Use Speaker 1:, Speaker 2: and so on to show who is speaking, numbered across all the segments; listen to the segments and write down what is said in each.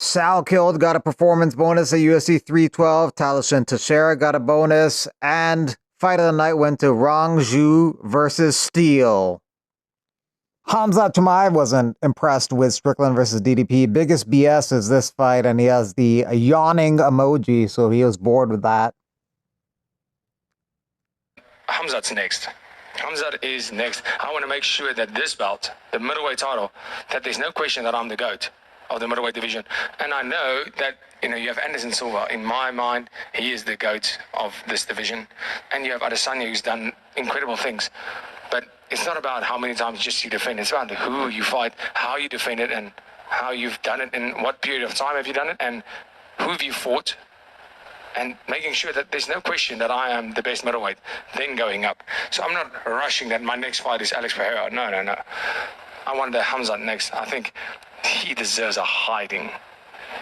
Speaker 1: Sal killed, got a performance bonus at UFC 312. Talishan Teixeira got a bonus. And fight of the night went to Rong Zhu versus Steele. Khamzat Chimaev wasn't impressed with Strickland versus DDP. Biggest BS is this fight, and he has the yawning emoji, so he was bored with that.
Speaker 2: Khamzat's next. Khamzat is next. I want to make sure that this belt, the middleweight title, that there's no question that I'm the GOAT of the middleweight division. And I know that, you have Anderson Silva. In my mind, he is the GOAT of this division. And you have Adesanya, who's done incredible things. But it's not about how many times just you defend. It's about who you fight, how you defend it, and how you've done it, and what period of time have you done it, and who have you fought, and making sure that there's no question that I am the best middleweight, then going up. So I'm not rushing that my next fight is Alex Pereira. No. I want the Khamzat next. I think he deserves a hiding.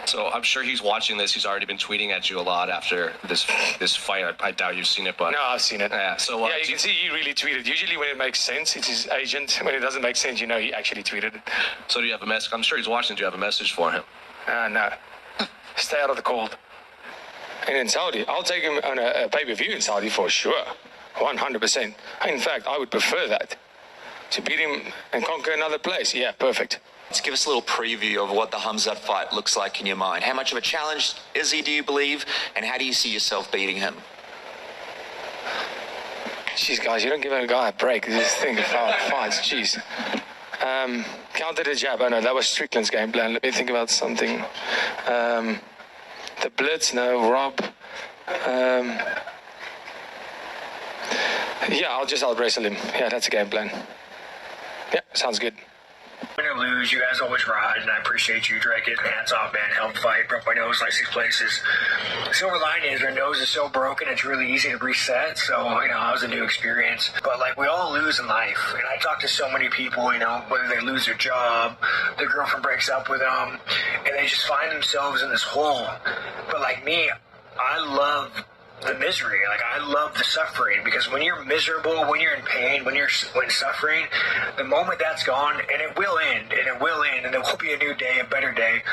Speaker 3: So I'm sure he's watching this. He's already been tweeting at you a lot after this fight. I doubt you've seen it, but
Speaker 2: no, I've seen it.
Speaker 3: Yeah. So
Speaker 2: you can see he really tweeted. Usually when it makes sense, it's his agent. When it doesn't make sense, he actually tweeted it.
Speaker 3: So do you have a message? I'm sure he's watching. Do you have a message for him?
Speaker 2: No. Stay out of the cold. And in Saudi, I'll take him on a pay-per-view in Saudi for sure, 100%. In fact, I would prefer that to beat him and conquer another place. Yeah, perfect.
Speaker 4: Let's give us a little preview of what the Khamzat fight looks like in your mind. How much of a challenge is he, do you believe? And how do you see yourself beating him?
Speaker 2: Jeez, guys, you don't give a guy a break. This thing about fights, jeez. Counter the jab. Oh, no, that was Strickland's game plan. Let me think about something. The blitz, no. Rob. Yeah, I'll out-wrestle him. Yeah, that's a game plan. Yeah, sounds good.
Speaker 5: Win or lose, you guys always ride, and I appreciate you, Drake. Hats off, man. Help fight. Broke my nose like 6 places. The silver lining is my nose is so broken, it's really easy to reset. So, it was a new experience. But, we all lose in life. And I talk to so many people, whether they lose their job, their girlfriend breaks up with them, and they just find themselves in this hole. But like me, I love the misery. I love the suffering, because when you're miserable, when you're in pain, when suffering, the moment that's gone, and it will end, and there will be a new day, a better day.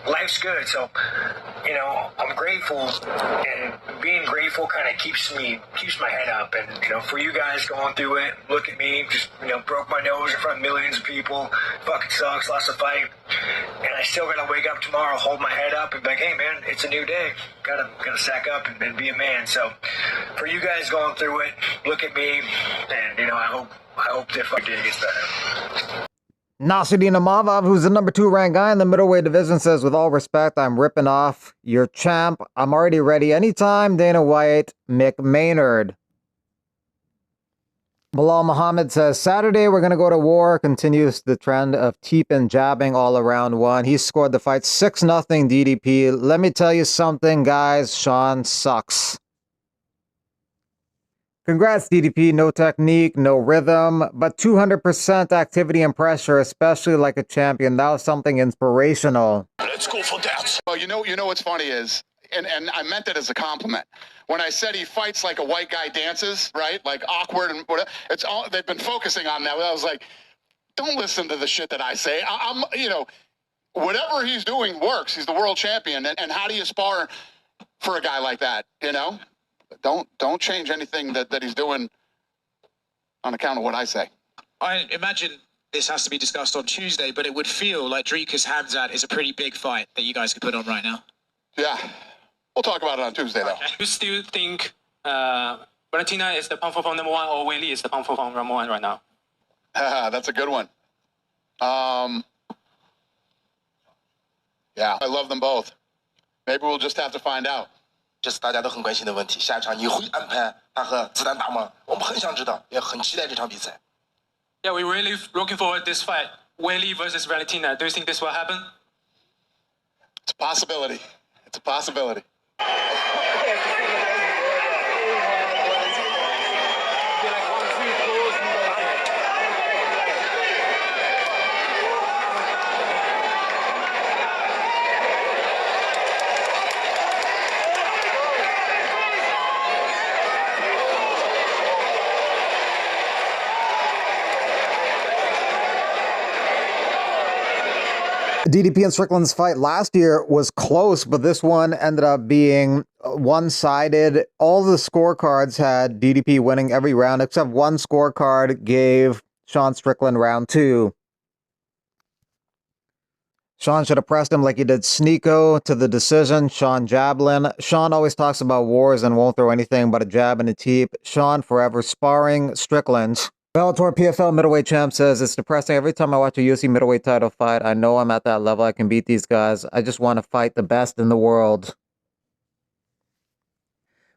Speaker 5: Life's good. So, I'm grateful, and being grateful kind of keeps my head up. And, for you guys going through it, look at me, just, broke my nose in front of millions of people. Fucking sucks, lost a fight. And I still gotta wake up tomorrow, hold my head up, and be like, hey man, it's a new day. Gotta sack up and be a man. So for you guys going through it, look at me, and I hope that fucking day gets better.
Speaker 1: Nasruddin Imavov, who's the number 2 ranked guy in the middleweight division, says, with all respect, I'm ripping off your champ. I'm already ready anytime. Dana White, Mick Maynard. Bilal Muhammad says, Saturday we're going to go to war. Continues the trend of Teepin jabbing all around one. He scored the fight 6-0 DDP. Let me tell you something, guys. Sean sucks. Congrats, DDP. No technique, no rhythm, but 200% activity and pressure, especially like a champion. That was something inspirational.
Speaker 6: Let's go for that. Well, you know what's funny is, and I meant it as a compliment. When I said he fights like a white guy dances, right? Like awkward and whatever. It's all they've been focusing on that. I was like, don't listen to the shit that I say. I'm whatever he's doing works. He's the world champion. And how do you spar for a guy like that? Don't change anything that he's doing on account of what I say.
Speaker 7: I imagine this has to be discussed on Tuesday, but it would feel like Dricus Khamzat is a pretty big fight that you guys could put on right now.
Speaker 6: Yeah. We'll talk about it on Tuesday, though.
Speaker 8: Okay. You still think Valentina is the pound for pound number 1, or Weili is the pound for pound number 1 right now?
Speaker 6: That's a good one. Yeah, I love them both. Maybe we'll just have to find out.
Speaker 9: 这是大家都很关心的问题。下一场你会安排他和子弹打吗？我们很想知道，也很期待这场比赛。
Speaker 8: Yeah, we're really looking forward to this fight. Weili versus Valentina. Do you think this will happen?
Speaker 6: It's a possibility. It's a possibility.
Speaker 1: DDP and Strickland's fight last year was close, but this one ended up being one-sided. All the scorecards had DDP winning every round, except one scorecard gave Sean Strickland round 2. Sean should have pressed him like he did Sneeko to the decision. Sean Jablin. Sean always talks about wars and won't throw anything but a jab and a teep. Sean forever sparring Strickland. Bellator PFL middleweight champ says, it's depressing every time I watch a UFC middleweight title fight. I know I'm at that level. I can beat these guys. I just want to fight the best in the world.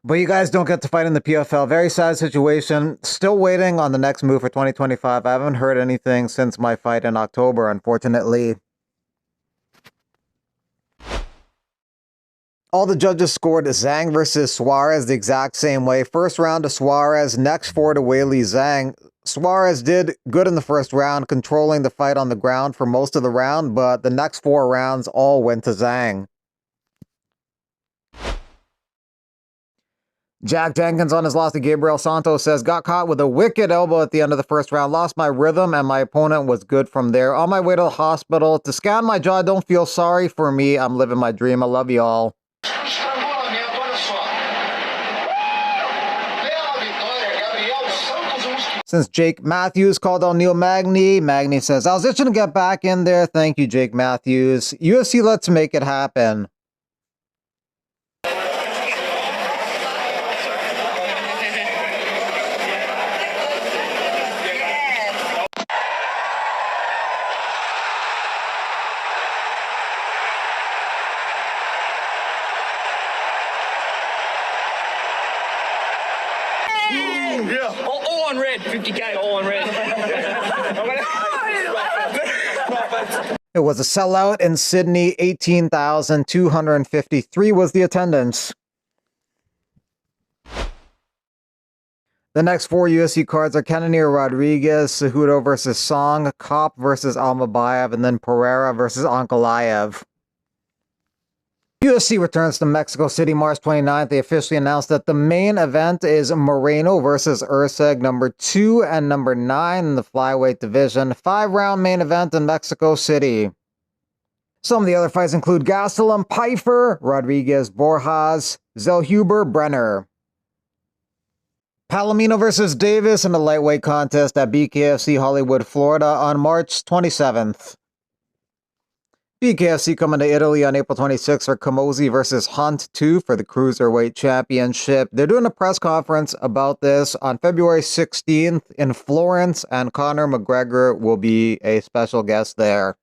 Speaker 1: But you guys don't get to fight in the PFL. Very sad situation. Still waiting on the next move for 2025. I haven't heard anything since my fight in October, unfortunately. All the judges scored Zhang versus Suarez the exact same way. First round to Suarez, next 4 to Weili Zhang. Suarez did good in the first round, controlling the fight on the ground for most of the round, but the next 4 rounds all went to Zhang. Jack Jenkins on his loss to Gabriel Santos says, got caught with a wicked elbow at the end of the first round, lost my rhythm, and my opponent was good from there. On my way to the hospital to scan my jaw. Don't feel sorry for me. I'm living my dream. I love you all. Since Jake Matthews called out Neil Magny, Magny says, I was itching to get back in there. Thank you, Jake Matthews. UFC, let's make it happen.
Speaker 10: Yeah. All on red, 50K, all on red.
Speaker 1: It was a sellout in Sydney. 18,253 was the attendance. The next 4 UFC cards are Cannonier Rodriguez, Cejudo versus Song, Kopp versus Almabayev, and then Pereira versus Ankalaev. UFC returns to Mexico City March 29th. They officially announced that the main event is Moreno versus Erceg, number 2 and number 9 in the flyweight division. 5-round main event in Mexico City. Some of the other fights include Gastelum, Pfeiffer, Rodriguez, Borjas, Zellhuber, Brenner. Palomino versus Davis in a lightweight contest at BKFC Hollywood, Florida on March 27th. BKFC coming to Italy on April 26th for Camozzi versus Hunt 2 for the Cruiserweight Championship. They're doing a press conference about this on February 16th in Florence, and Conor McGregor will be a special guest there.